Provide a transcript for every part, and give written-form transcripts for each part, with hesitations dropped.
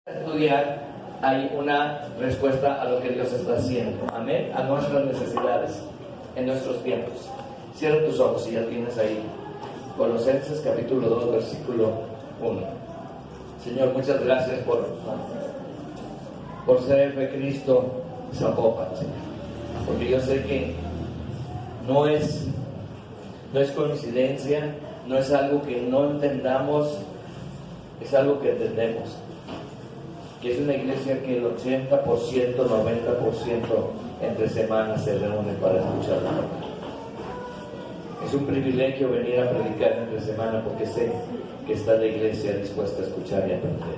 Estudiar, hay una respuesta a lo que Dios está haciendo, amén, a nuestras necesidades en nuestros tiempos. Cierra tus ojos si ya tienes ahí Colosenses capítulo 2 versículo 1. Señor, muchas gracias por ser de Cristo Zapopan, Señor, porque yo sé que no es coincidencia, no es algo que no entendamos, es algo que entendemos, que es una iglesia que el 80%, 90% entre semanas se reúne para escuchar la palabra. Es un privilegio venir a predicar entre semana porque sé que está la iglesia dispuesta a escuchar y aprender.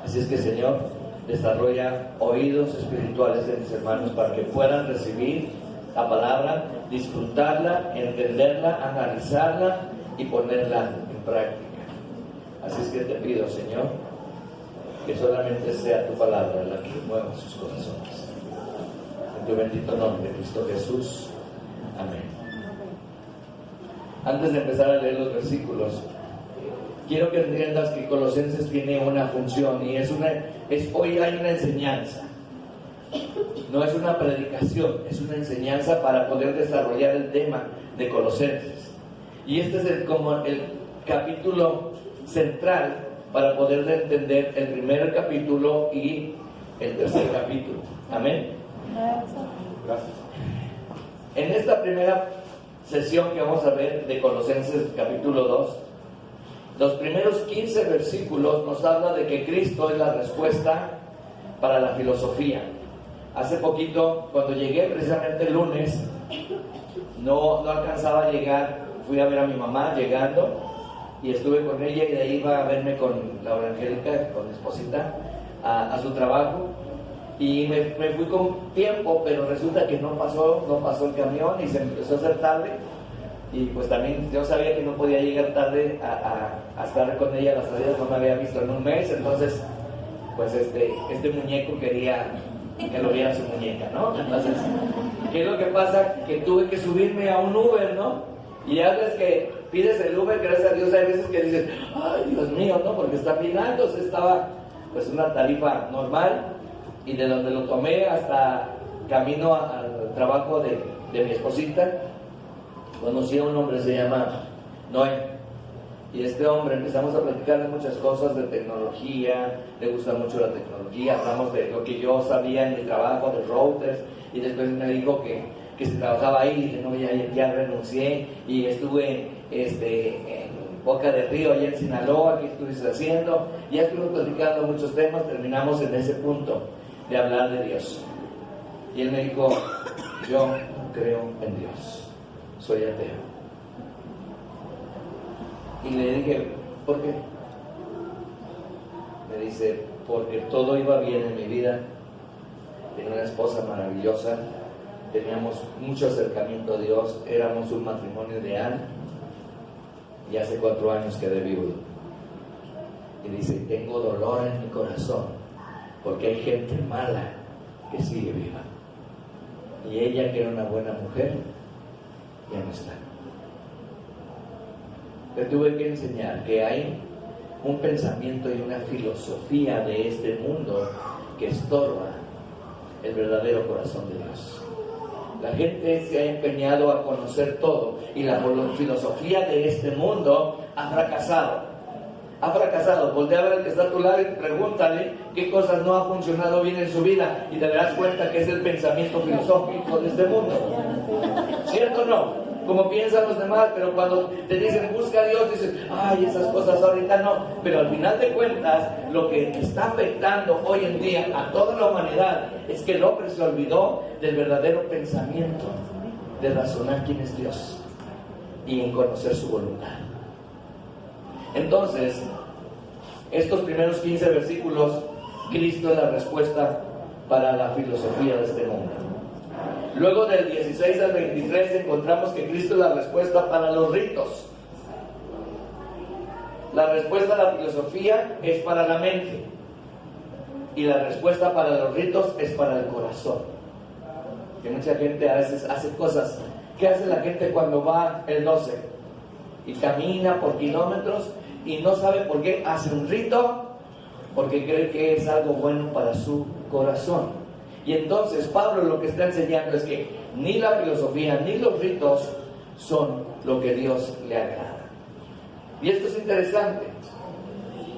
Así es que, Señor, desarrolla oídos espirituales en mis hermanos para que puedan recibir la palabra, disfrutarla, entenderla, analizarla y ponerla en práctica. Así es que te pido, Señor, que solamente sea tu palabra la que mueva sus corazones. En tu bendito nombre, Cristo Jesús. Amén. Antes de empezar a leer los versículos, quiero que entiendas que Colosenses tiene una función y hoy hay una enseñanza. No es una predicación, es una enseñanza para poder desarrollar el tema de Colosenses. Y este es como el capítulo central para poder entender el primer capítulo y el tercer capítulo. Amén. Gracias. En esta primera sesión que vamos a ver de Colosenses capítulo 2, los primeros 15 versículos nos habla de que Cristo es la respuesta para la filosofía. Hace poquito, cuando llegué precisamente el lunes, no alcanzaba a llegar, fui a ver a mi mamá llegando y estuve con ella y de ahí iba a verme con Laura Angélica, con mi esposita, a su trabajo, y me fui con tiempo, pero resulta que no pasó el camión y se empezó a hacer tarde, y pues también yo sabía que no podía llegar tarde a estar con ella a las salidas, no me había visto en un mes, entonces pues este muñeco quería que lo viera su muñeca, ¿no? Entonces, ¿qué es lo que pasa? Que tuve que subirme a un Uber, ¿no? Y ya ves que pides el Uber, gracias a Dios hay veces que dices, ay Dios mío, ¿no? Porque está bien alto. Entonces estaba pues una tarifa normal, y de donde lo tomé hasta camino al trabajo de mi esposita, conocí a un hombre, se llama Noé. Y este hombre empezamos a platicar de muchas cosas, de tecnología, le gusta mucho la tecnología, hablamos de lo que yo sabía en mi trabajo, de routers, y después me dijo que se trabajaba ahí, y dije, no, ya renuncié, y estuve en Boca del Río, allá en Sinaloa, ¿qué estuviste haciendo? Y ya estuvimos platicando muchos temas, terminamos en ese punto de hablar de Dios. Y él me dijo, yo creo en Dios, soy ateo. Y le dije, ¿por qué? Me dice, porque todo iba bien en mi vida, tenía una esposa maravillosa, teníamos mucho acercamiento a Dios, éramos un matrimonio ideal, y hace 4 años quedé viudo. Y dice, tengo dolor en mi corazón, porque hay gente mala que sigue viva. Y ella, que era una buena mujer, ya no está. Te tuve que enseñar que hay un pensamiento y una filosofía de este mundo que estorba el verdadero corazón de Dios. La gente se ha empeñado a conocer todo y la filosofía de este mundo ha fracasado. Voltea a ver al que está a tu lado y pregúntale qué cosas no ha funcionado bien en su vida y te darás cuenta que es el pensamiento filosófico de este mundo. ¿Cierto o no? Como piensan los demás, pero cuando te dicen busca a Dios, dices, ay, esas cosas ahorita no. Pero al final de cuentas, lo que está afectando hoy en día a toda la humanidad es que el hombre se olvidó del verdadero pensamiento, de razonar quién es Dios y en conocer su voluntad. Entonces, estos primeros 15 versículos, Cristo es la respuesta para la filosofía de este mundo. Luego del 16 al 23 encontramos que Cristo es la respuesta para los ritos. La respuesta a la filosofía es para la mente, y la respuesta para los ritos es para el corazón. Que mucha gente a veces hace cosas. ¿Qué hace la gente cuando va el 12? Y camina por kilómetros y no sabe por qué hace un rito porque cree que es algo bueno para su corazón. Y entonces Pablo lo que está enseñando es que ni la filosofía ni los ritos son lo que Dios le agrada. Y esto es interesante.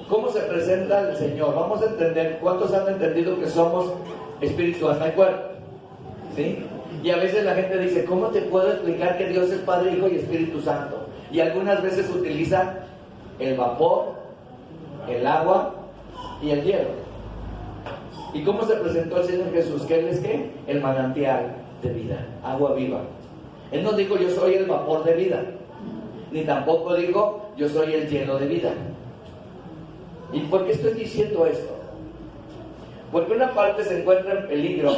¿Cómo se presenta el Señor? Vamos a entender, ¿cuántos han entendido que somos espíritu, alma y cuerpo? ¿Sí? Y a veces la gente dice, ¿cómo te puedo explicar que Dios es Padre, Hijo y Espíritu Santo? Y algunas veces utilizan el vapor, el agua y el hielo. ¿Y cómo se presentó el Señor Jesús? Que Él es ¿qué? El manantial de vida, agua viva. Él no dijo yo soy el vapor de vida, ni tampoco dijo yo soy el hielo de vida. ¿Y por qué estoy diciendo esto? Porque una parte se encuentra en peligro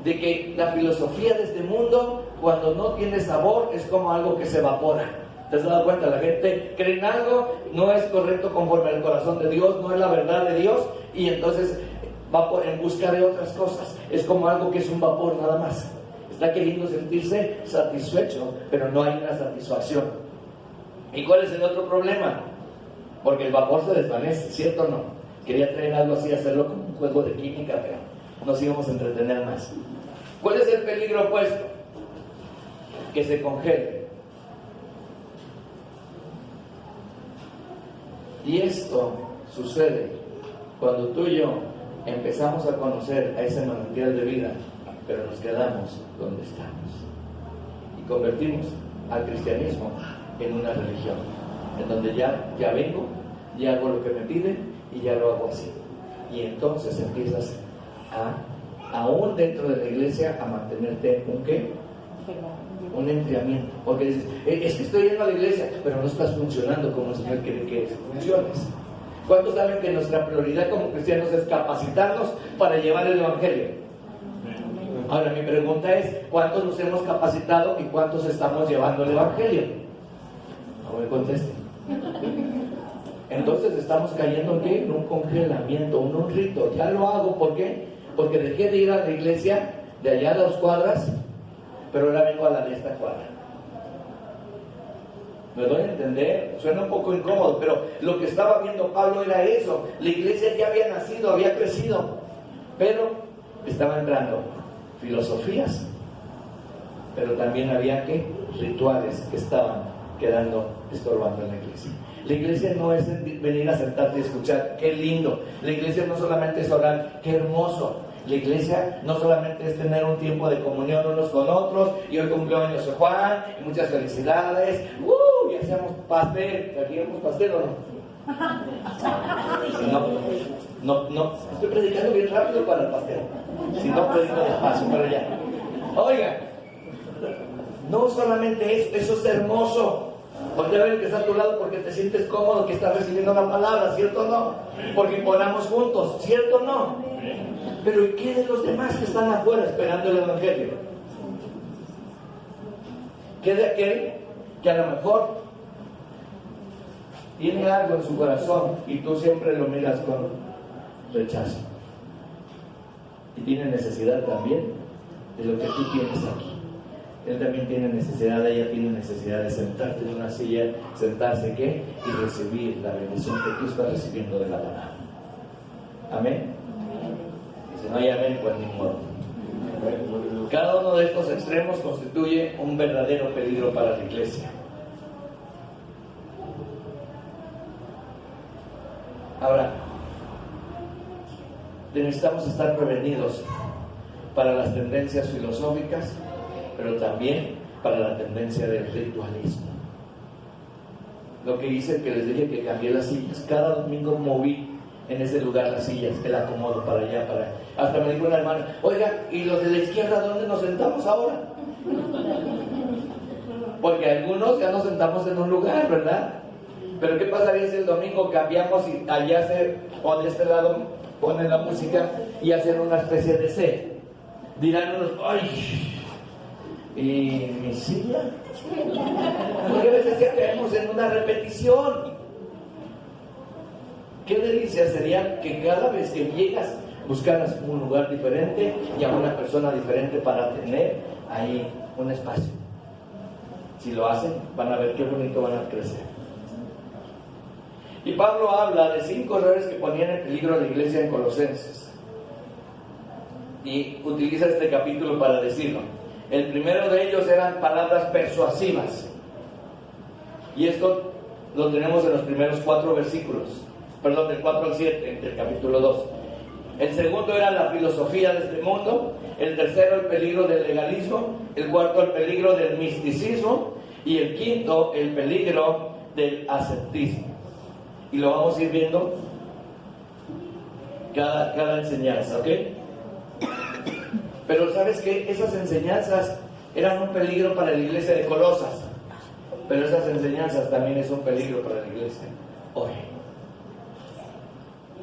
de que la filosofía de este mundo, cuando no tiene sabor, es como algo que se evapora. ¿Te has dado cuenta? La gente cree en algo, no es correcto conforme al corazón de Dios, no es la verdad de Dios, y entonces va en busca de otras cosas. Es como algo que es un vapor nada más. Está queriendo sentirse satisfecho, pero no hay una satisfacción. ¿Y cuál es el otro problema? Porque el vapor se desvanece, ¿cierto o no? Quería traer algo así, hacerlo como un juego de química, pero nos íbamos a entretener más. ¿Cuál es el peligro opuesto? Que se congele. Y esto sucede cuando tú y yo empezamos a conocer a ese manantial de vida, pero nos quedamos donde estamos. Y convertimos al cristianismo en una religión, en donde ya vengo, ya hago lo que me piden y ya lo hago así. Y entonces empiezas aún dentro de la iglesia, a mantenerte un ¿qué? Un enfriamiento. Porque dices, es que estoy yendo a la iglesia, pero no estás funcionando como el Señor quiere que funciones. ¿Cuántos saben que nuestra prioridad como cristianos es capacitarnos para llevar el evangelio? Ahora mi pregunta es, ¿cuántos nos hemos capacitado y cuántos estamos llevando el evangelio? No me contesten. Entonces estamos cayendo ¿en qué? En un congelamiento, en un rito. Ya lo hago, ¿por qué? Porque dejé de ir a la iglesia de allá a 2 cuadras, pero ahora vengo a la de esta cuadra. ¿Me doy a entender? Suena un poco incómodo, pero lo que estaba viendo Pablo era eso. La iglesia ya había nacido, había crecido, pero estaba entrando filosofías, pero también había ¿qué? Rituales que estaban quedando estorbando en la iglesia. La iglesia no es venir a sentarte y escuchar, qué lindo. La iglesia no solamente es orar, qué hermoso. La iglesia no solamente es tener un tiempo de comunión unos con otros, y hoy cumpleaños de Juan, y muchas felicidades, y hacemos pastel. ¿Aquí hacemos pastel o no? No, estoy predicando bien rápido para el pastel. Si no, predico despacio, pero ya. Oiga, no solamente eso es hermoso. Voltea a ver que está a tu lado porque te sientes cómodo que estás recibiendo la palabra, ¿cierto o no? Porque oramos juntos, ¿cierto o no? Pero ¿y qué de los demás que están afuera esperando el evangelio? ¿Qué de aquel que a lo mejor tiene algo en su corazón y tú siempre lo miras con rechazo? Y tiene necesidad también de lo que tú tienes aquí. Él también tiene necesidad, ella tiene necesidad de sentarte en una silla, sentarse ¿qué? Y recibir la bendición que tú estás recibiendo de la palabra. Amén. Y si no hay amén, pues ni modo. Cada uno de estos extremos constituye un verdadero peligro para la iglesia. Ahora, necesitamos estar prevenidos para las tendencias filosóficas, pero también para la tendencia del ritualismo. Lo que hice, que les dije que cambié las sillas, cada domingo moví en ese lugar las sillas, el acomodo para allá, para allá. Hasta me dijo una hermana, oiga, ¿y los de la izquierda dónde nos sentamos ahora? Porque algunos ya nos sentamos en un lugar, ¿verdad? Pero ¿qué pasaría si el domingo cambiamos y allá o de este lado ponen la música y hacen una especie de C? Dirán unos, ¡ay! ¿Y mi silla? Porque a veces ya caemos en una repetición. Qué delicia sería que cada vez que llegas buscaras un lugar diferente y a una persona diferente para tener ahí un espacio. Si lo hacen, van a ver qué bonito van a crecer. Y Pablo habla de 5 errores que ponían en peligro a la iglesia en Colosenses. Y utiliza este capítulo para decirlo. El primero de ellos eran palabras persuasivas. Y esto lo tenemos en los primeros 4 versículos. Perdón, del 4 al 7 del capítulo 2. El segundo era la filosofía de este mundo. El tercero, el peligro del legalismo. El cuarto, el peligro del misticismo. Y el quinto, el peligro del ascetismo. Y lo vamos a ir viendo cada enseñanza, ¿ok? Pero ¿sabes qué? Esas enseñanzas eran un peligro para la iglesia de Colosas. Pero esas enseñanzas también es un peligro para la iglesia hoy.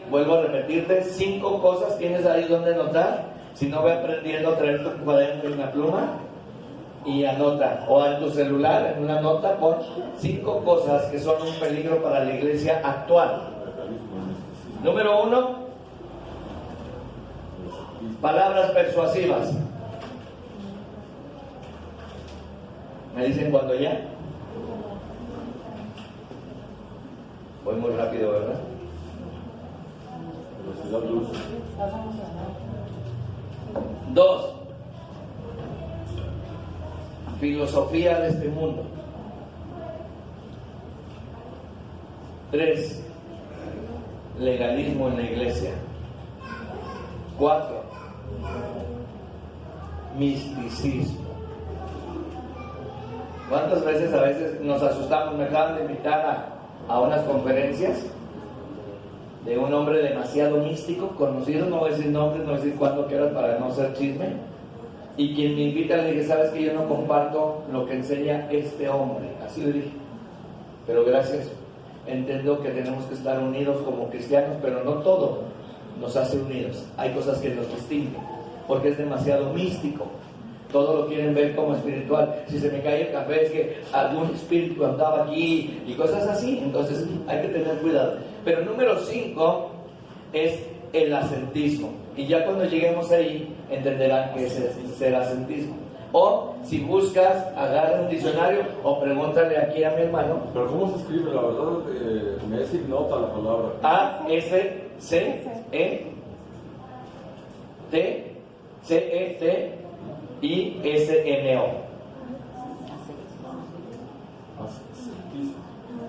Vuelvo a repetirte, 5 cosas tienes ahí donde anotar. Si no, ve aprendiendo a traer tu cuaderno y una pluma y anota. O en tu celular, en una nota, pon 5 cosas que son un peligro para la iglesia actual. Número 1, palabras persuasivas. ¿Me dicen cuándo ya? Voy muy rápido, ¿verdad? 2, filosofía de este mundo. 3, legalismo en la iglesia. 4, misticismo. ¿Cuántas veces a veces nos asustamos? Me acaban de invitar a unas conferencias de un hombre demasiado místico, conocido, no voy a decir nombres, no voy a decir cuándo quieras para no hacer chisme. Y quien me invita le dije, sabes que yo no comparto lo que enseña este hombre, así le dije. Pero gracias, entiendo que tenemos que estar unidos como cristianos, pero no todo nos hace unidos. Hay cosas que nos distinguen, porque es demasiado místico. Todo lo quieren ver como espiritual. Si se me cae el café es que algún espíritu andaba aquí y cosas así. Entonces hay que tener cuidado. Pero número 5 es el ascetismo. Y ya cuando lleguemos ahí entenderán qué es el ascetismo. O si buscas, agarra un diccionario o pregúntale aquí a mi hermano. Pero ¿cómo se escribe? La verdad me es ignota la palabra. A-S-C-E-T-I-S-M-O.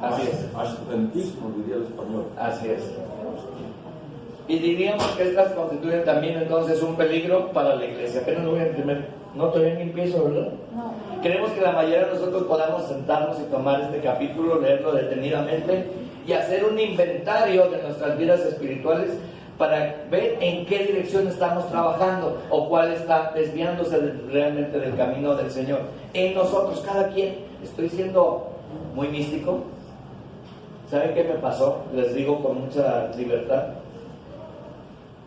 Así es. Ascetismo, diría el español. Así es. Y diríamos que estas constituyen también entonces un peligro para la iglesia. Apenas lo voy a imprimir. No, todavía ni empiezo, ¿verdad? No. Queremos que la mayoría de nosotros podamos sentarnos y tomar este capítulo, leerlo detenidamente y hacer un inventario de nuestras vidas espirituales para ver en qué dirección estamos trabajando o cuál está desviándose realmente del camino del Señor. En nosotros, cada quien, estoy siendo muy místico. ¿Saben qué me pasó? Les digo con mucha libertad.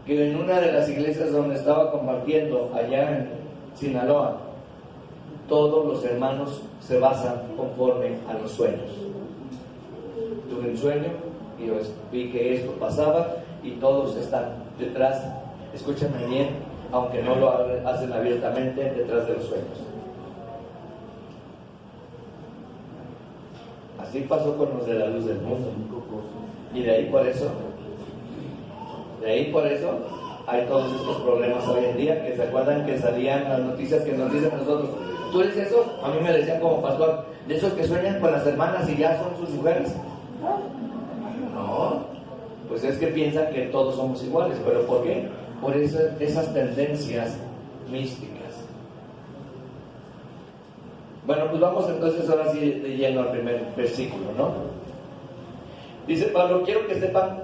Que en una de las iglesias donde estaba compartiendo, allá en Sinaloa, todos los hermanos se basan conforme a los sueños. Tuve un sueño y yo vi que esto pasaba y todos están detrás, escúchame bien, aunque no lo hacen abiertamente, detrás de los sueños. Así pasó con los de la luz del mundo. Y de ahí por eso hay todos estos problemas hoy en día, que se acuerdan que salían las noticias que nos dicen a nosotros, ¿tú eres eso? A mí me decían como pastor, de esos que sueñan con las hermanas y ya son sus mujeres. No, pues es que piensan que todos somos iguales. ¿Pero por qué? Por esas tendencias místicas. Bueno, pues vamos entonces ahora sí de lleno al primer versículo, ¿no? Dice Pablo, quiero que sepan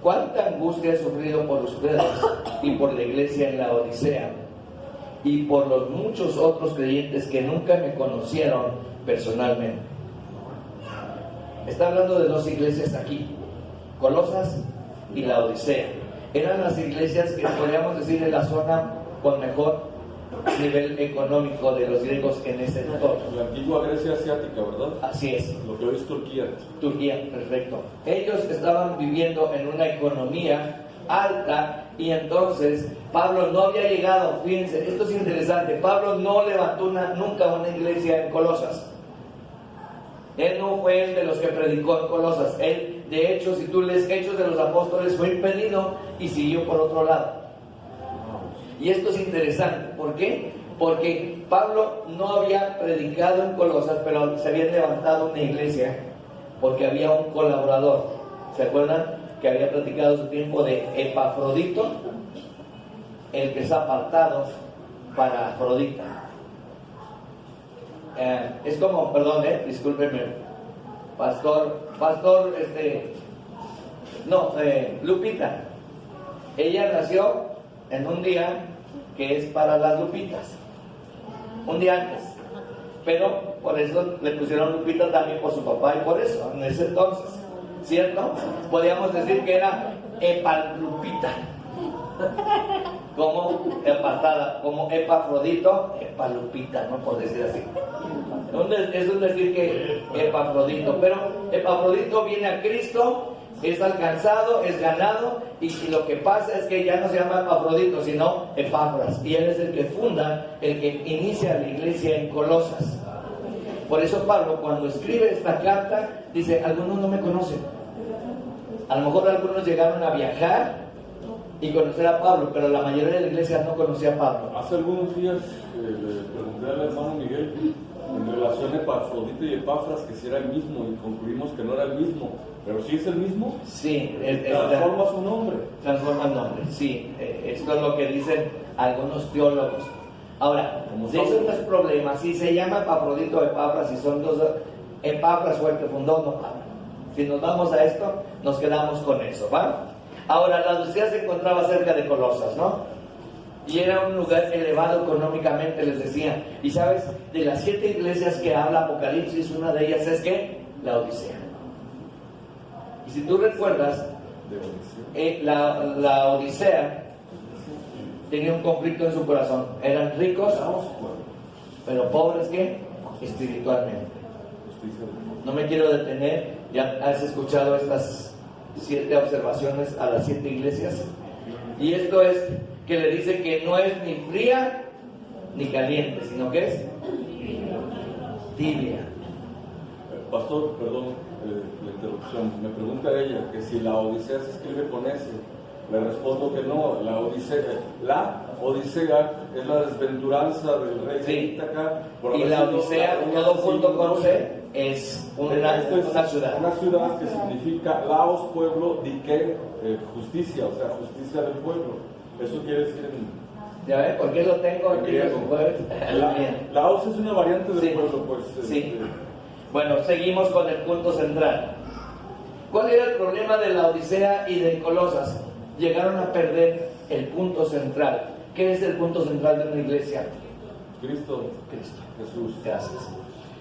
cuánta angustia he sufrido por ustedes y por la iglesia en la Odisea y por los muchos otros creyentes que nunca me conocieron personalmente. Está hablando de 2 iglesias aquí, Colosas y la Odisea. Eran las iglesias que podríamos decir en la zona con mejor nivel económico de los griegos en ese entorno. La antigua Grecia asiática, ¿verdad? Así es. Lo que hoy es Turquía. Turquía, perfecto. Ellos estaban viviendo en una economía alta y entonces Pablo no había llegado, fíjense, esto es interesante, Pablo no levantó nunca una iglesia en Colosas. Él no fue el de los que predicó en Colosas. Él De hecho, si tú lees Hechos de los Apóstoles, fue impedido y siguió por otro lado. Y esto es interesante. ¿Por qué? Porque Pablo no había predicado en Colosas, pero se había levantado una iglesia porque había un colaborador. ¿Se acuerdan? Que había platicado su tiempo de Epafrodito, el que es apartado para Afrodita. Es como, perdón, discúlpenme, Lupita. Ella nació en un día que es para las Lupitas, un día antes, pero por eso le pusieron Lupita también por su papá y por eso, en ese entonces, ¿cierto? Podríamos decir que era Epalupita, como apartada, como Epafrodito, Epalupita, no por decir así. Eso es decir que Epafrodito, pero Epafrodito viene a Cristo, es alcanzado, es ganado, y lo que pasa es que ya no se llama Epafrodito, sino Epafras, y él es el que funda, el que inicia la iglesia en Colosas. Por eso Pablo, cuando escribe esta carta, dice: algunos no me conocen. A lo mejor algunos llegaron a viajar y conocer a Pablo, pero la mayoría de la iglesia no conocía a Pablo. Hace algunos días le pregunté al hermano Miguel en relación a Epafrodito y Epafras que si era el mismo, y concluimos que no era el mismo. Pero si es el mismo, sí, transforma su nombre. Transforma el nombre, sí. Esto es lo que dicen algunos teólogos. Ahora, de eso no es problema. Si se llama Epafrodito o Epafras, si son dos, Epafras fue el que fundó, no Pablo. Si nos vamos a esto, nos quedamos con eso, ¿va? Ahora, la Laodicea se encontraba cerca de Colosas, ¿no? Y era un lugar elevado económicamente, les decía. Y sabes, de las 7 iglesias que habla Apocalipsis, una de ellas es que Laodicea. Y si tú recuerdas, la Odisea tenía un conflicto en su corazón. Eran ricos, pero pobres, ¿qué? Espiritualmente. No me quiero detener. Ya has escuchado estas 7 observaciones a las 7 iglesias. Y esto es que le dice que no es ni fría ni caliente, sino que es tibia. Pastor, perdón la interrupción. Me pregunta ella que si la Odisea se escribe con S. Le respondo que no. La Odisea es la desventuranza del rey de Ítaca. Y la Odisea, todo junto con C, es una ciudad. Una ciudad que significa Laos, pueblo, Dique, justicia, o sea, justicia del pueblo. Eso quiere decir ¿Ya ven? ¿Por qué lo tengo aquí? Laos es una variante del pueblo, pues. Sí. Bueno, seguimos con el punto central. ¿Cuál era el problema de la Odisea y de Colosas? Llegaron a perder el punto central. ¿Qué es el punto central de una iglesia? Cristo. Jesús. Gracias.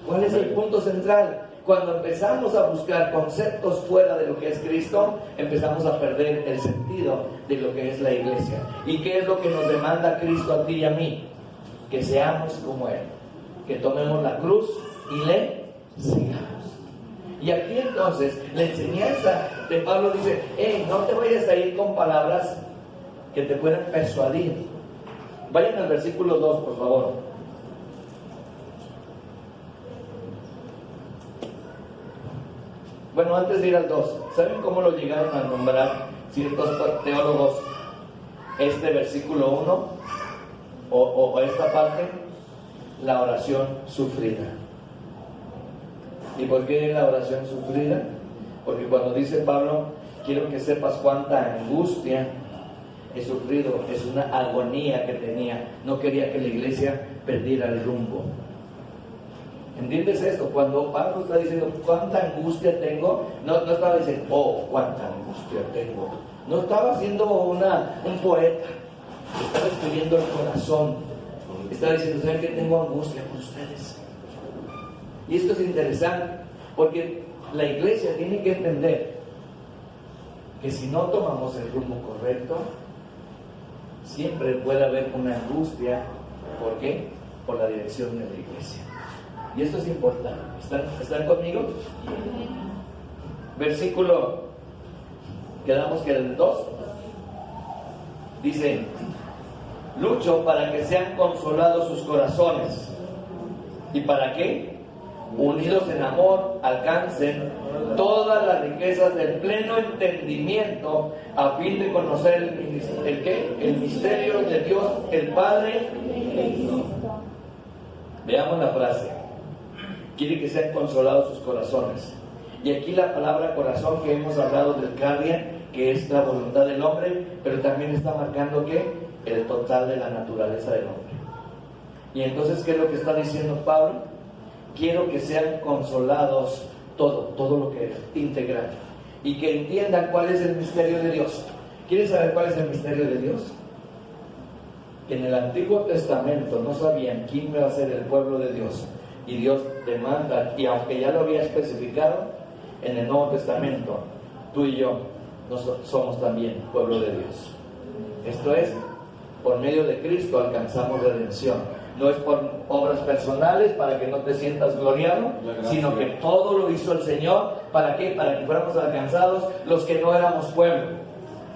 ¿Cuál es el punto central? Cuando empezamos a buscar conceptos fuera de lo que es Cristo, empezamos a perder el sentido de lo que es la iglesia. ¿Y qué es lo que nos demanda Cristo a ti y a mí? Que seamos como Él, que tomemos la cruz y le sigamos. Y aquí entonces la enseñanza de Pablo dice: no te vayas a ir con palabras que te puedan persuadir. Vayan al versículo 2, por favor. Bueno, antes de ir al 2, ¿saben cómo lo llegaron a nombrar ciertos teólogos este versículo 1 o esta parte? La oración sufrida. ¿Y por qué la oración sufrida? Porque cuando dice Pablo: quiero que sepas cuánta angustia he sufrido, es una agonía que tenía, no quería que la iglesia perdiera el rumbo. ¿Entiendes esto? Cuando Pablo está diciendo cuánta angustia tengo, no estaba diciendo: oh, cuánta angustia tengo. No estaba siendo un poeta, estaba escribiendo el corazón. Estaba diciendo: ¿saben que tengo angustia por ustedes? Y esto es interesante, porque la iglesia tiene que entender que si no tomamos el rumbo correcto, siempre puede haber una angustia. ¿Por qué? Por la dirección de la iglesia. Y esto es importante. ¿Están conmigo? Versículo, quedamos que el 2 dice: lucho para que sean consolados sus corazones. ¿Y para qué? Unidos en amor, alcancen todas las riquezas del pleno entendimiento, a fin de conocer el misterio de Dios, el Padre. Veamos la frase. Quiere que sean consolados sus corazones. Y aquí la palabra corazón, que hemos hablado del cardia, que es la voluntad del hombre, pero también está marcando que el total de la naturaleza del hombre. Y entonces, ¿qué es lo que está diciendo Pablo? Quiero que sean consolados todo lo que es integral, y que entiendan cuál es el misterio de Dios. ¿Quieres saber cuál es el misterio de Dios? Que en el Antiguo Testamento no sabían quién iba a ser el pueblo de Dios, y Dios demanda, y aunque ya lo había especificado en el Nuevo Testamento, tú y yo somos también pueblo de Dios. Esto es, por medio de Cristo alcanzamos redención. No es por obras personales para que no te sientas gloriado, sino que todo lo hizo el Señor. ¿Para qué? Para que fuéramos alcanzados los que no éramos pueblo.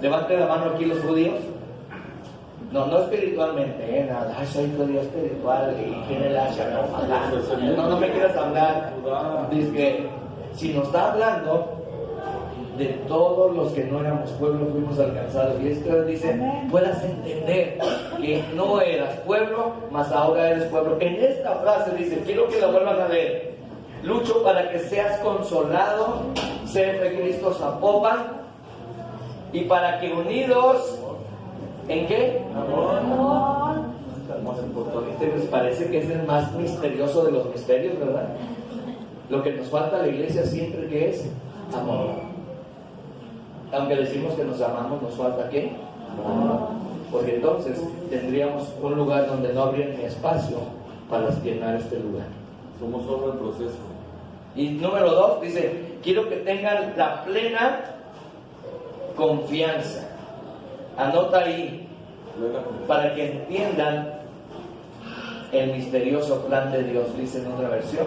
Levante la mano aquí los judíos. No espiritualmente, nada. Ay, soy judío espiritual y tiene la no me quieras hablar. Dice que si nos está hablando de todos los que no éramos pueblo fuimos alcanzados, y esto dice, puedas entender que no eras pueblo, mas ahora eres pueblo. En esta frase dice, quiero que la vuelvan a leer: lucho para que seas consolado, ser de Cristo Zapopan, y para que unidos, ¿en qué? Amor. ¿Les parece que es el más misterioso de los misterios, verdad? Lo que nos falta a la iglesia siempre, que es amor. Aunque decimos que nos amamos, nos falta ¿qué? Amor. Porque entonces tendríamos un lugar donde no habría ni espacio para llenar este lugar. Somos solo el proceso. Y número 2 dice, quiero que tengan la plena confianza. Anota ahí, para que entiendan el misterioso plan de Dios. Dice en otra versión,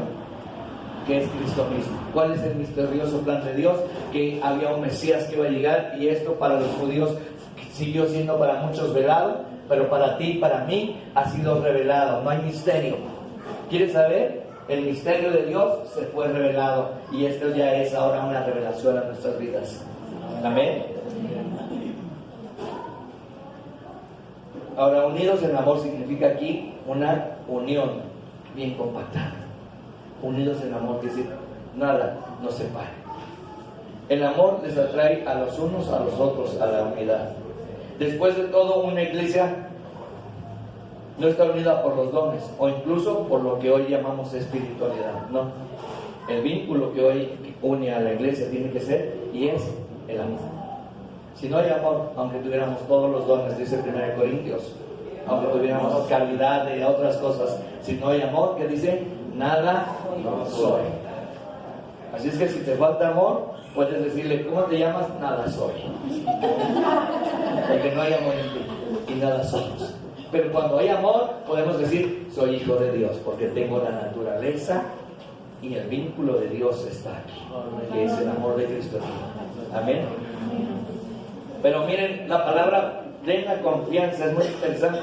que es Cristo mismo. ¿Cuál es el misterioso plan de Dios? Que había un Mesías que iba a llegar, y esto para los judíos siguió siendo para muchos velado, pero para ti y para mí ha sido revelado. No hay misterio. ¿Quieres saber? El misterio de Dios se fue revelado, y esto ya es ahora una revelación a nuestras vidas. Amén. Ahora, unidos en amor significa aquí una unión bien compactada. Unidos en amor, es decir, nada nos separa. El amor les atrae a los unos a los otros, a la unidad. Después de todo, una iglesia no está unida por los dones, o incluso por lo que hoy llamamos espiritualidad. No. El vínculo que hoy une a la iglesia tiene que ser, y es, el amor. Si no hay amor, aunque tuviéramos todos los dones, dice 1 Corintios, aunque tuviéramos calidad de otras cosas, si no hay amor, ¿qué dice? Nada soy. Así es que si te falta amor, puedes decirle, ¿cómo te llamas? Nada soy. Porque no hay amor en ti, y nada somos. Pero cuando hay amor, podemos decir, soy hijo de Dios, porque tengo la naturaleza y el vínculo de Dios está aquí, que es el amor de Cristo. Amén. Pero miren, la palabra plena confianza es muy interesante.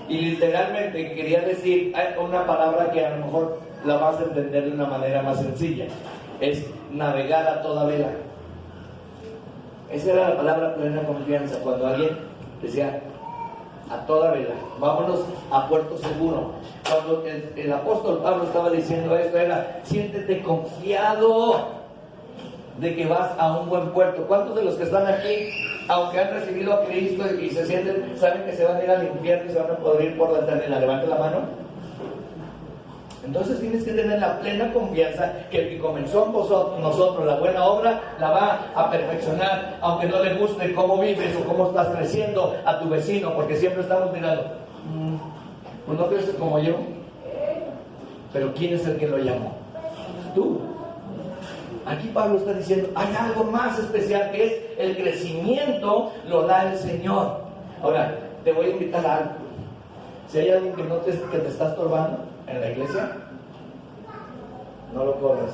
Y literalmente quería decir una palabra que a lo mejor la vas a entender de una manera más sencilla. Es navegar a toda vela. Esa era la palabra plena confianza. Cuando alguien decía a toda vela, vámonos a puerto seguro. Cuando el apóstol Pablo estaba diciendo esto, era, siéntete confiado de que vas a un buen puerto. ¿Cuántos de los que están aquí, aunque han recibido a Cristo y se sienten, saben que se van a ir al infierno y se van a poder ir por la eternidad? Levante la mano. Entonces tienes que tener la plena confianza que el que comenzó en nosotros la buena obra la va a perfeccionar, aunque no le guste cómo vives o cómo estás creciendo a tu vecino, porque siempre estamos mirando, pues no creces como yo. Pero ¿quién es el que lo llamó? Tú. Aquí Pablo está diciendo, hay algo más especial, que es el crecimiento lo da el Señor. Ahora, te voy a invitar a algo. Si hay alguien que notes que te está estorbando en la iglesia, no lo corras,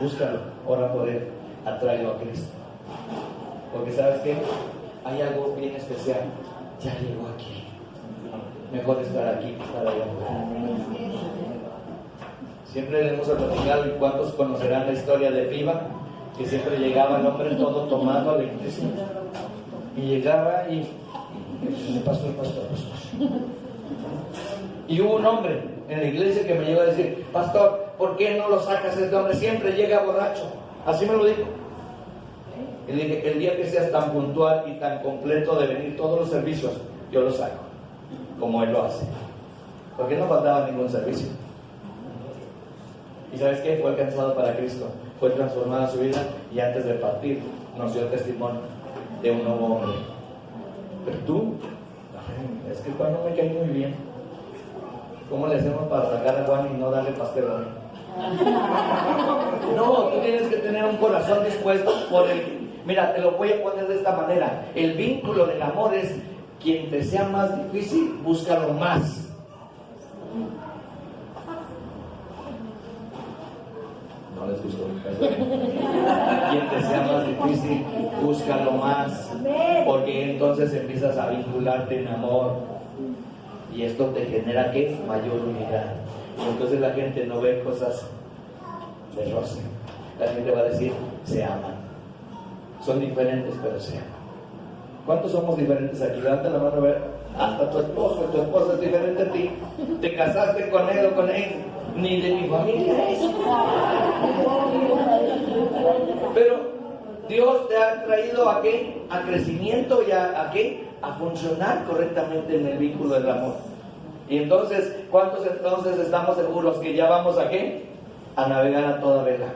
búscalo, ora por él, atráelo a Cristo. Porque ¿sabes qué? Hay algo bien especial, ya llegó aquí. Mejor estar aquí que estar allá afuera. Siempre le hemos platicado, y cuántos conocerán la historia de Viva, que siempre llegaba el hombre todo tomado a la iglesia. Y llegaba y le pasó el pastor. Y hubo un hombre en la iglesia que me llegó a decir: pastor, ¿por qué no lo sacas este hombre? Siempre llega borracho. Así me lo dijo. Y le dije: el día que seas tan puntual y tan completo de venir todos los servicios, yo lo saco, como él lo hace. Porque no faltaba ningún servicio. ¿Y sabes qué? Fue alcanzado para Cristo, fue transformada su vida, y antes de partir nos dio testimonio de un nuevo hombre. Pero tú, es que Juan no me cae muy bien. ¿Cómo le hacemos para sacar a Juan y no darle pastel hoy? No, tú tienes que tener un corazón dispuesto por el... Mira, te lo voy a poner de esta manera. El vínculo del amor es: quien te sea más difícil, búscalo más. No les gustó. Quien te sea más difícil, búscalo más. Porque entonces empiezas a vincularte en amor. Y esto te genera, ¿qué? Mayor unidad. Y entonces la gente no ve cosas de roce. La gente va a decir: se aman. Son diferentes, pero se aman. ¿Cuántos somos diferentes aquí? Levanta la mano a ver. Hasta tu esposo es diferente a ti. Te casaste con él o con él. Ni de mi familia es. Pero Dios te ha traído ¿a qué? A crecimiento y ¿a qué? A funcionar correctamente en el vínculo del amor. Y entonces, ¿cuántos entonces estamos seguros que ya vamos ¿a qué? A navegar a toda vela?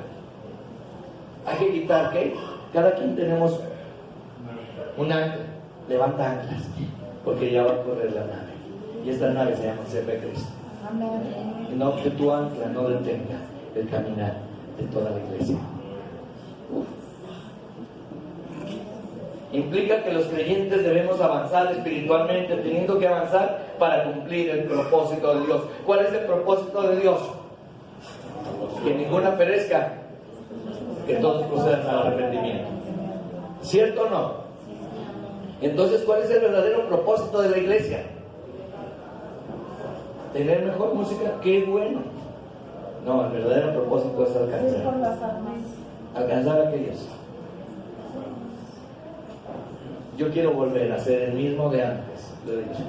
Hay que quitar ¿qué? Cada quien tenemos un ancla. Levanta anclas, porque ya va a correr la nave. Y esta nave se llama CP Cristo. Y no que tu ancla no detenga el caminar de toda la iglesia. Implica que los creyentes debemos avanzar espiritualmente, teniendo que avanzar para cumplir el propósito de Dios. ¿Cuál es el propósito de Dios? Que ninguna perezca, que todos procedan al arrepentimiento. ¿Cierto o no? Entonces, ¿cuál es el verdadero propósito de la iglesia? ¿Tener mejor música? ¡Qué bueno! No, el verdadero propósito es alcanzar a aquellos. Yo quiero volver a ser el mismo de antes, lo he dicho.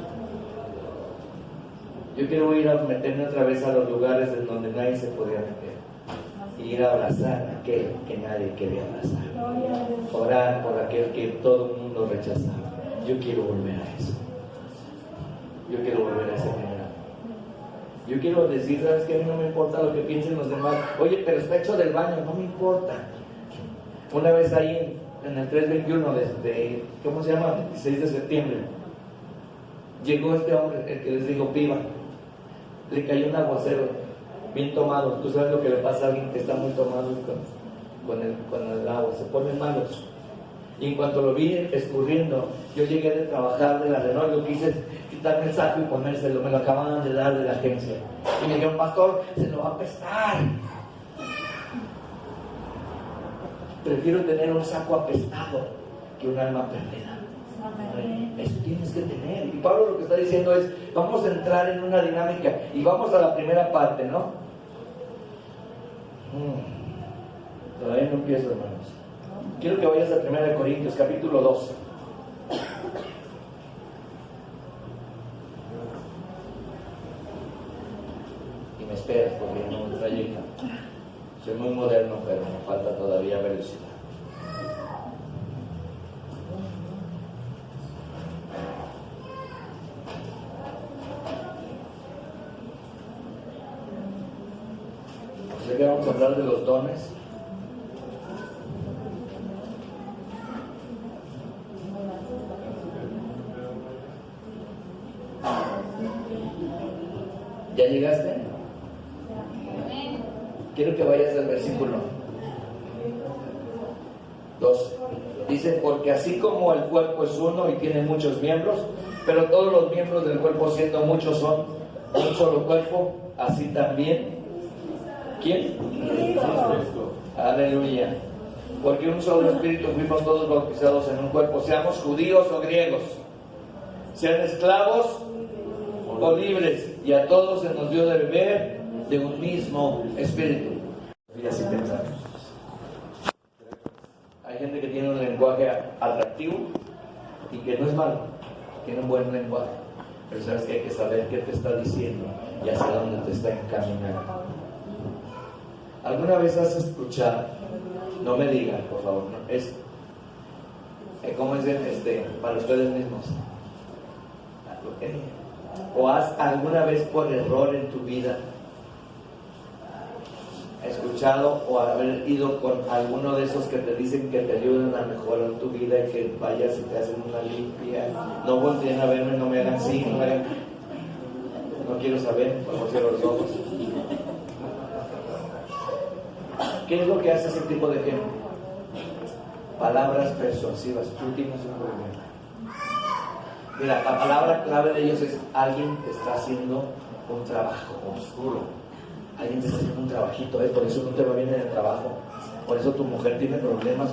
Yo quiero ir a meterme otra vez a los lugares en donde nadie se podía meter. Y ir a abrazar a aquel que nadie quería abrazar. Orar por aquel que todo el mundo rechazaba. Yo quiero volver a eso. Yo quiero volver a ese primer amor. Yo quiero decir: ¿sabes qué? A mí no me importa lo que piensen los demás. Oye, pero está hecho del baño, no me importa. Una vez ahí en el 321 de ¿cómo se llama? 16 de septiembre. Llegó este hombre, el que les digo, Piba. Le cayó un aguacero, bien tomado. Tú sabes lo que le pasa a alguien que está muy tomado con el agua, se ponen malos. Y en cuanto lo vi escurriendo, yo llegué de trabajar de la Renault, lo que hice es quitarme el saco y ponérselo. Me lo acababan de dar de la agencia. Y me dijeron: pastor, se lo va a apestar. Prefiero tener un saco apestado que un alma perdida. Eso tienes que tener. Y Pablo lo que está diciendo es: vamos a entrar en una dinámica. Y vamos a la primera parte, ¿no? Todavía no empiezo, hermanos. Quiero que vayas a 1 Corintios, capítulo 12. Y me esperas porque no me trayecto. Soy muy moderno, pero me falta todavía velocidad. Así que vamos a hablar de los dones. ¿Ya llegaste? Quiero que vayas al versículo 2. Dice: porque así como el cuerpo es uno y tiene muchos miembros, pero todos los miembros del cuerpo, siendo muchos, son un solo cuerpo, así también. ¿Quién? Cristo. Aleluya. Porque un solo espíritu fuimos todos bautizados en un cuerpo, seamos judíos o griegos, sean esclavos o libres, y a todos se nos dio de beber de un mismo espíritu. Y así pensamos. atractivo y que no es malo, tiene un buen lenguaje, pero sabes que hay que saber qué te está diciendo y hacia dónde te está encaminando. ¿Alguna vez has escuchado? No me digan, por favor, ¿no? ¿Cómo es para ustedes mismos? ¿O has alguna vez por error en tu vida escuchado o haber ido con alguno de esos que te dicen que te ayudan a mejorar tu vida y que vayas y te hacen una limpia? No volteen a verme, no me hagan así, no quiero saber, no cierro los ojos. ¿Qué es lo que hace ese tipo de gente? Palabras persuasivas. Tú tienes un problema. Mira, la palabra clave de ellos es alguien que está haciendo un trabajo oscuro. Alguien te está haciendo un trabajito, por eso no te va bien en el trabajo. Por eso tu mujer tiene problemas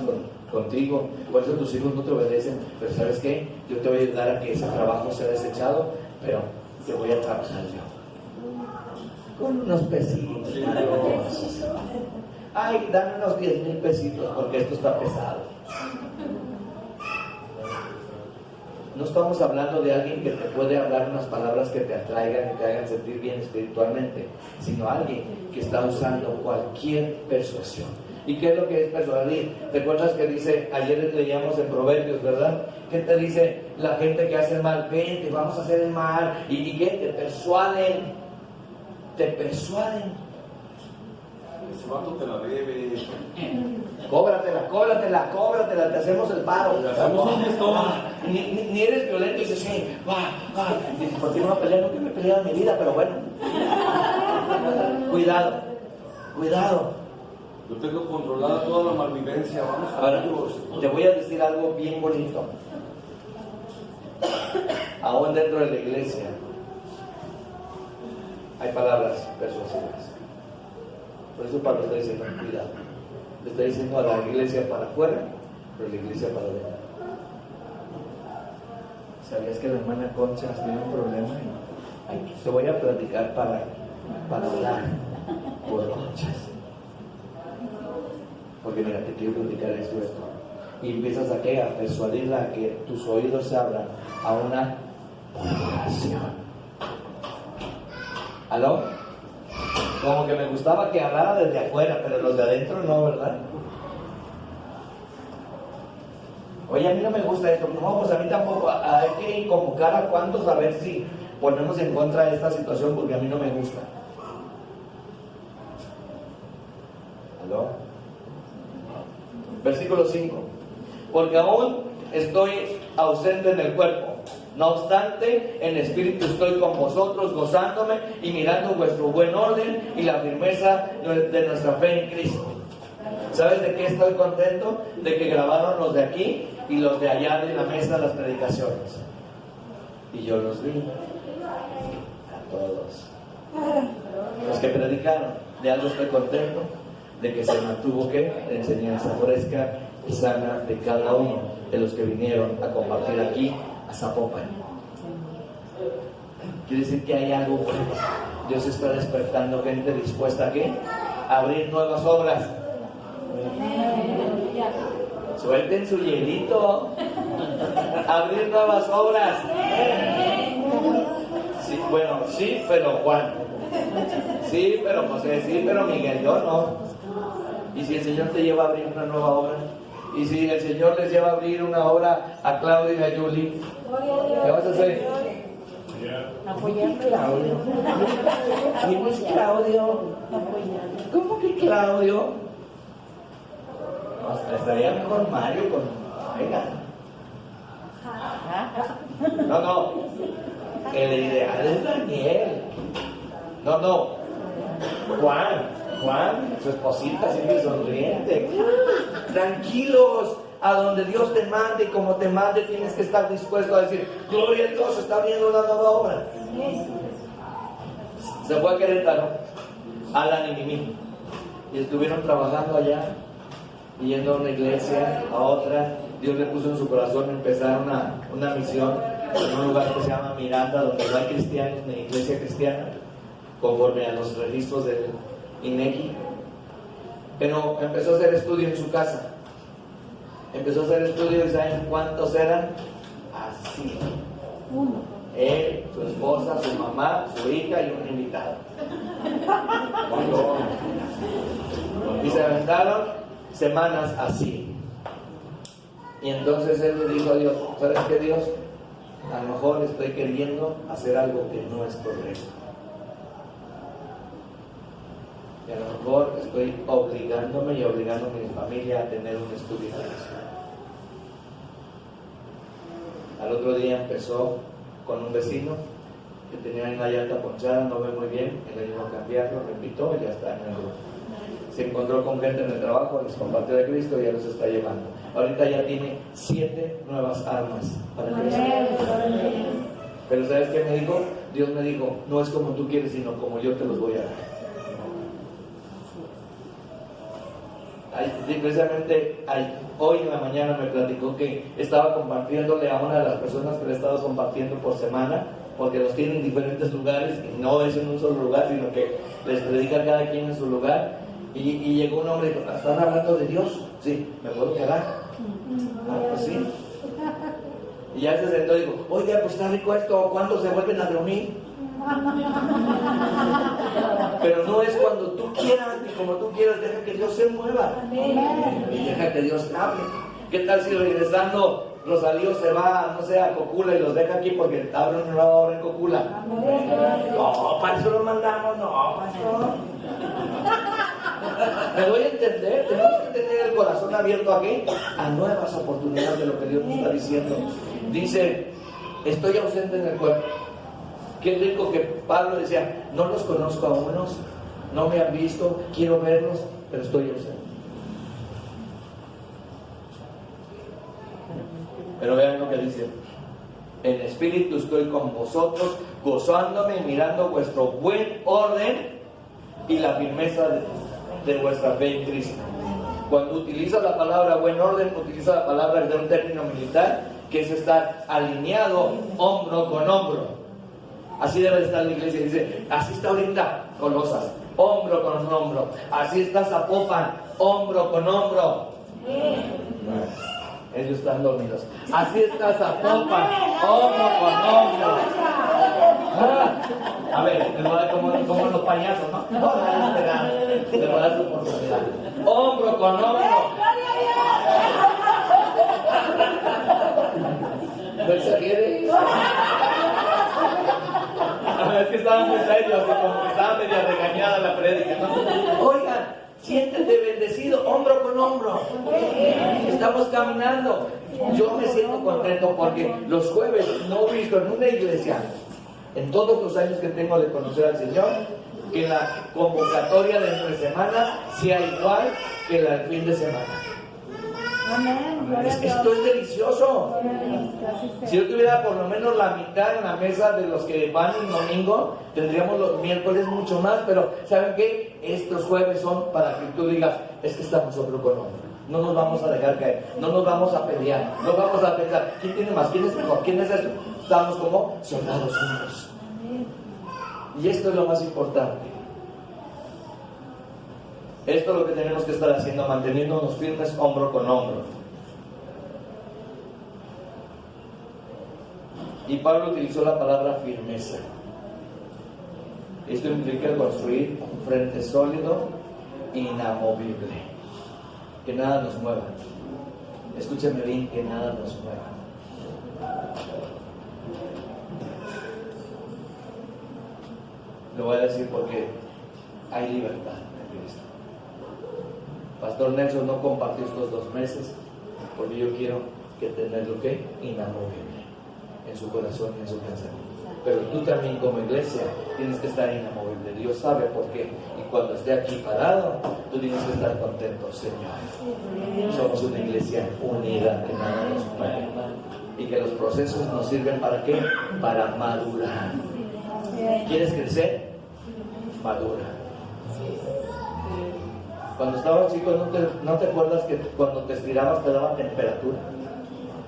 contigo. Por eso tus hijos no te obedecen. Pero ¿sabes qué? Yo te voy a ayudar a que ese trabajo sea desechado, pero te voy a trabajar yo. Con unos pesitos. Ay, dame unos 10,000 pesitos porque esto está pesado. No estamos hablando de alguien que te puede hablar unas palabras que te atraigan y te hagan sentir bien espiritualmente, sino alguien que está usando cualquier persuasión. ¿Y qué es lo que es persuadir? ¿Te acuerdas que dice, ayer leíamos en Proverbios, ¿verdad? ¿Qué te dice la gente que hace el mal? Vente, vamos a hacer el mal. ¿Y qué? Te persuaden. Te persuaden. Ese vato te la debe. Cóbratela, te hacemos el paro. Ni eres violento y dices, sí, va. Dices, ¿por qué no me peleas? No que me he peleado en mi vida, pero bueno. Cuidado. Yo tengo controlada toda la malvivencia. Vamos a Ahora, te voy a decir algo bien bonito. Aún dentro de la iglesia hay palabras persuasivas. Por eso Pablo está diciendo, cuidado. Le está diciendo a la iglesia para afuera, pero la iglesia para adentro. ¿Sabías que la hermana Concha tiene un problema? Te voy a platicar para hablar por Conchas. Porque mira, te quiero platicar esto. Y empiezas a qué? A persuadirla a que tus oídos se abran a una oración. ¿Aló? Como que me gustaba que hablara desde afuera, pero los de adentro no, ¿verdad? Oye, a mí no me gusta esto. No, pues a mí tampoco. Hay que convocar a cuantos a ver si ponemos en contra de esta situación, porque a mí no me gusta. ¿Aló? Versículo 5. Porque aún estoy ausente en el cuerpo. No obstante, en espíritu estoy con vosotros, gozándome y mirando vuestro buen orden y la firmeza de nuestra fe en Cristo. ¿Sabes de qué estoy contento? De que grabaron los de aquí y los de allá de la mesa las predicaciones. Y yo los vi a todos. Los que predicaron, de algo estoy contento, de que se mantuvo ¿qué? La enseñanza fresca y sana de cada uno de los que vinieron a compartir aquí a Zapopan. Quiere decir que hay algo bueno. Dios está despertando gente dispuesta a ¿qué? A abrir nuevas obras. Suelten su hielito. Abrir nuevas obras. Sí, bueno, sí, pero Juan. Sí, pero José. Sí, pero Miguel. Yo no. ¿Y si el Señor te lleva a abrir una nueva obra? ¿Y si el Señor les lleva a abrir una obra a Claudio y a Julie? ¿Qué vas a hacer? Apoyar a Claudio. ¿Quién es Claudio? ¿Cómo que Claudio? Estaría mejor Mario con... Venga. No. El ideal es Daniel. No. Juan, su esposita siempre sonriente. Tranquilos, a donde Dios te mande y como te mande tienes que estar dispuesto a decir, gloria a Dios, está abriendo una nueva obra. Se fue a Querétaro, Alan y Mimi, y estuvieron trabajando allá, yendo a una iglesia, a otra. Dios le puso en su corazón empezar una misión en un lugar que se llama Miranda, donde no hay cristianos ni iglesia cristiana, conforme a los registros del INEGI. Pero empezó a hacer estudio en su casa. Empezó a hacer estudios y ¿saben cuántos eran? Así. Él, su esposa, su mamá, su hija y un invitado. Y se aventaron semanas así. Y entonces él le dijo a Dios, ¿sabes qué, Dios? A lo mejor estoy queriendo hacer algo que no es correcto. Y a lo mejor estoy obligándome y obligando a mi familia a tener un estudio de eso. Al otro día empezó con un vecino que tenía una llanta ponchada, no ve muy bien, y le ayudó a cambiarlo, repito, y ya está en el grupo. Se encontró con gente en el trabajo, les compartió de Cristo y ya los está llevando. Ahorita ya tiene 7 nuevas armas para Cristo. Pero ¿sabes qué me dijo? Dios me dijo, no es como tú quieres, sino como yo te los voy a dar. Precisamente hoy en la mañana me platicó que estaba compartiéndole a una de las personas que le he estado compartiendo por semana, porque los tienen en diferentes lugares y no es en un solo lugar, sino que les predica cada quien en su lugar. Y llegó un hombre y dijo, ¿están hablando de Dios? Sí, ¿me puedo quedar? Pues sí. Y ya se sentó y dijo, oiga, pues está rico esto, ¿cuándo se vuelven a reunir? Pero no es cuando tú quieras ni como tú quieras, deja que Dios se mueva y deja que Dios hable. ¿Qué tal si regresando Rosalío se va, no sé, a Cocula y los deja aquí porque abre una nueva obra en Cocula? No, para eso lo mandamos, no, pastor. Me voy a entender, tenemos que tener el corazón abierto aquí a nuevas oportunidades de lo que Dios nos está diciendo. Dice, estoy ausente en el cuerpo. Qué rico que Pablo decía, no los conozco a unos, no me han visto, quiero verlos, pero estoy ausente. Pero vean lo que dice, en espíritu estoy con vosotros, gozándome y mirando vuestro buen orden y la firmeza de vuestra fe en Cristo. Cuando utiliza la palabra buen orden, utiliza la palabra de un término militar, que es estar alineado hombro con hombro. Así debe de estar la iglesia. Dice, así está ahorita Colosas, hombro con hombro. Así está Zapopan, hombro con hombro. Ellos están dormidos. Así está Zapopan, hombro con hombro. A ver, les voy a dar como los payasos, ¿no? No, les voy a dar su oportunidad. Hombro con hombro. No exageres. Es que estaban muy serios, como que estaba media regañada la prédica, ¿no? Oigan, siéntete bendecido, hombro con hombro. Estamos caminando. Yo me siento contento porque los jueves no he visto en una iglesia, en todos los años que tengo de conocer al Señor, que la convocatoria de entre semana sea igual que la del fin de semana. Esto es delicioso. Si yo tuviera por lo menos la mitad en la mesa de los que van el domingo, tendríamos los miércoles mucho más. Pero ¿saben qué? Estos jueves son para que tú digas, es que estamos hombro con hombro, no nos vamos a dejar caer, no nos vamos a pelear, no vamos a pensar ¿quién tiene más? ¿Quién es mejor? ¿Quién es eso? Estamos como soldados juntos. Y esto es lo más importante. Esto es lo que tenemos que estar haciendo, manteniéndonos firmes hombro con hombro. Y Pablo utilizó la palabra firmeza. Esto implica construir un frente sólido, inamovible. Que nada nos mueva. Escúchame bien, que nada nos mueva. Lo voy a decir porque hay libertad en Cristo. Pastor Nelson no compartió estos 2 meses porque yo quiero que tenerlo que inamovible en su corazón y en su pensamiento. Pero tú también como iglesia tienes que estar inamovible. Dios sabe por qué. Y cuando esté aquí parado, tú tienes que estar contento, Señor. Somos una iglesia unida, que nada nos mueve. Y que los procesos nos sirven ¿para qué? Para madurar. ¿Quieres crecer? Madura. Cuando estabas chico, ¿no te acuerdas que cuando te estirabas te daba temperatura?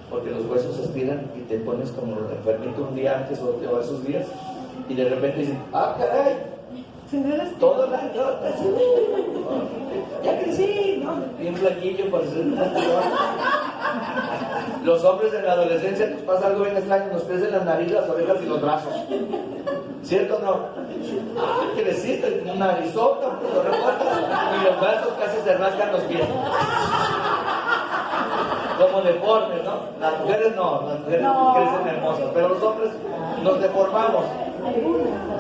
Porque los huesos se estiran y te pones como enfermito un día antes o esos días, y de repente dicen, ¡ah, caray! Todo el año, ya crecí, ¿no? Bien flaquillo, por ser un Los hombres en la adolescencia nos pasa algo bien extraño, nos crecen las narices, las orejas y los brazos. ¿Cierto o no? Ah, creciste con una narizota, lo recortas, y los brazos casi se rascan los pies. Como deformes, ¿no? Las mujeres no, las mujeres crecen hermosas, pero los hombres nos deformamos.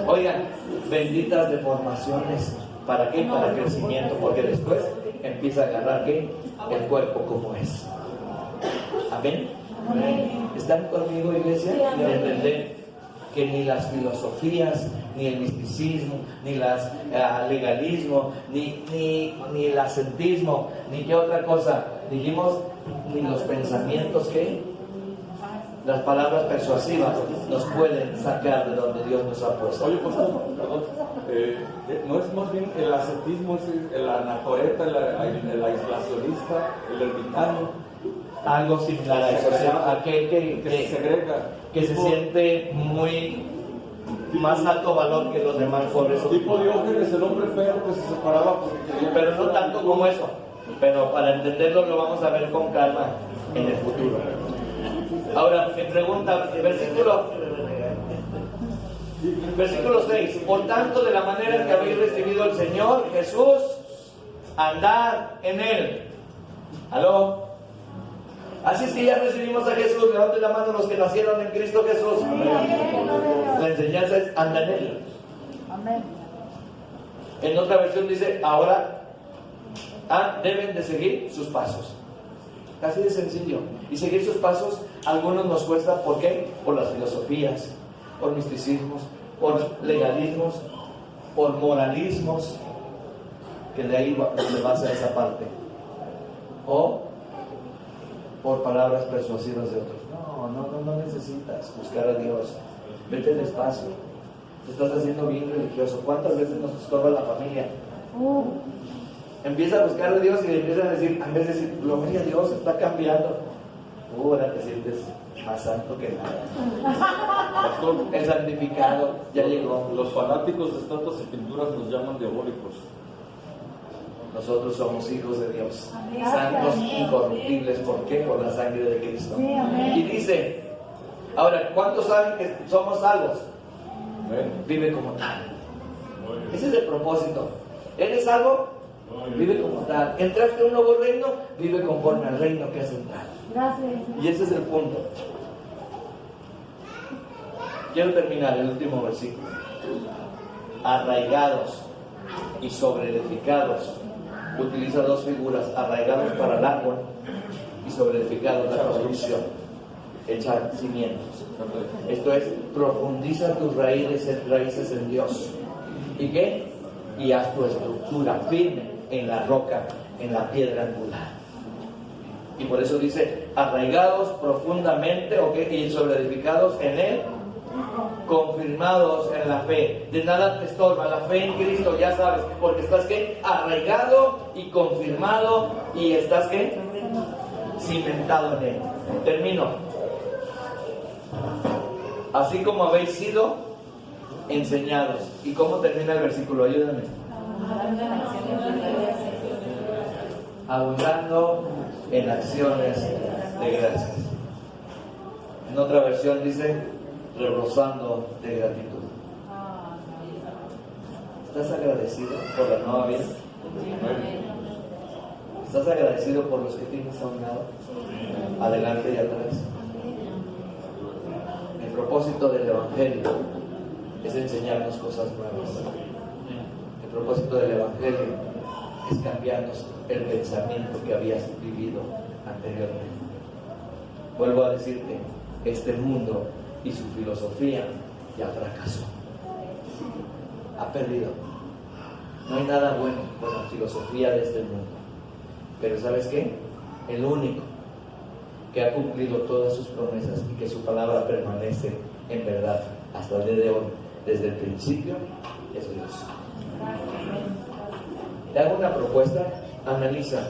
Oigan, benditas deformaciones. ¿Para qué? Para crecimiento, porque después empieza a agarrar ¿qué? El cuerpo como es. Amén. ¿Están conmigo, iglesia? Y entender que ni las filosofías, ni el misticismo, ni el legalismo, ni el ascetismo, ni qué otra cosa, dijimos, ni los pensamientos que las palabras persuasivas nos pueden sacar de donde Dios nos ha puesto. Oye, pastor, perdón, ¿no es más bien el ascetismo, es el anacoreta, el aislacionista, el ermitaño? Algo similar a eso, o sea, aquel que segrega, que se siente muy más alto valor que los demás por eso. Tipo Diógenes, el hombre feo que se separaba porque quería. Pero no tanto como eso. Pero para entenderlo lo vamos a ver con calma en el futuro. Ahora, me pregunta, versículo 6. Por tanto, de la manera que habéis recibido al Señor Jesús, andad en Él. ¿Aló? Así es que ya recibimos a Jesús. Levanten la mano los que nacieron en Cristo Jesús. La enseñanza es anda en Él. Amén. En otra versión dice, ahora deben de seguir sus pasos. Así de sencillo. Y seguir sus pasos, a algunos nos cuesta. ¿Por qué? Por las filosofías, por misticismos, por legalismos, por moralismos, que de ahí se basa esa parte. O por palabras persuasivas de otros. No necesitas buscar a Dios. Vete despacio. Te estás haciendo bien religioso. ¿Cuántas veces nos estorba la familia? Empieza a buscar a Dios y le empiezan a decir, en vez de decir, gloria a Dios, está cambiando. Ahora te sientes más santo que nada. El santificado ya llegó. Los fanáticos de estatuas y pinturas nos llaman diabólicos. Nosotros somos hijos de Dios, santos, incorruptibles. ¿Por qué? Por la sangre de Cristo. Y dice, ahora, ¿cuántos saben que somos salvos? Vive como tal. Ese es el propósito. ¿Eres salvo? Vive como tal. ¿Entraste a un nuevo reino? Vive conforme al reino que has entrado. Gracias. Y ese es el punto. Quiero terminar el último versículo. Arraigados y sobreedificados. Utiliza dos figuras: arraigados para el árbol y sobreedificados la construcción. Echar cimientos. Esto es, profundiza tus raíces en Dios. ¿Y qué? Y haz tu estructura firme en la roca, en la piedra angular. Y por eso dice, arraigados profundamente, y sobreedificados en Él, confirmados en la fe. De nada te estorba la fe en Cristo, ya sabes, porque estás ¿qué? Arraigado y confirmado, y estás ¿qué? Cimentado en Él. Termino. Así como habéis sido enseñados. ¿Y cómo termina el versículo? Ayúdame. Abundando en acciones de gracias. En otra versión dice, rebosando de gratitud. ¿Estás agradecido por la nueva vida? ¿Estás agradecido por los que tienes a un lado? Adelante y atrás. El propósito del Evangelio es enseñarnos cosas nuevas. El propósito del Evangelio es cambiarnos el pensamiento que habías vivido anteriormente. Vuelvo a decirte, este mundo y su filosofía ya fracasó. Ha perdido. No hay nada bueno con la filosofía de este mundo. Pero ¿sabes qué? El único que ha cumplido todas sus promesas y que su palabra permanece en verdad hasta el día de hoy, desde el principio, es Dios. Te hago una propuesta, analiza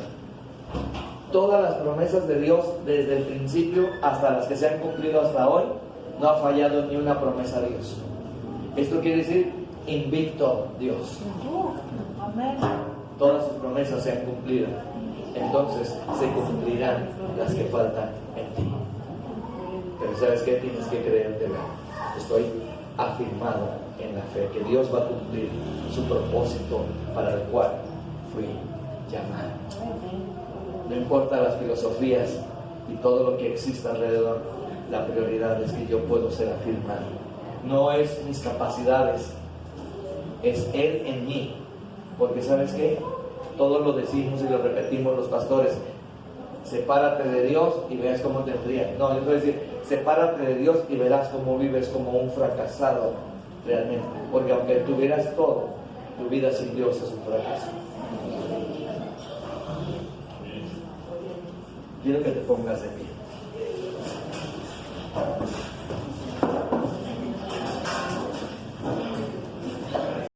todas las promesas de Dios desde el principio hasta las que se han cumplido hasta hoy. No ha fallado ni una promesa de Dios. Esto quiere decir invicto Dios. Amén. Todas sus promesas se han cumplido. entonces se cumplirán las que faltan en ti. Pero ¿sabes qué? Tienes que creértela. Estoy afirmado en la fe que Dios va a cumplir su propósito para el cual fui llamado. No importa las filosofías y todo lo que exista alrededor, la prioridad es que yo puedo ser afirmado. No es mis capacidades, es Él en mí. Porque ¿sabes qué? Todos lo decimos y lo repetimos los pastores: sepárate de Dios y veas cómo te enfrías. No, yo voy a decir, sepárate de Dios y verás cómo vives como un fracasado realmente. Porque aunque tuvieras todo, tu vida sin Dios es un fracaso. Quiero que te pongas de pie.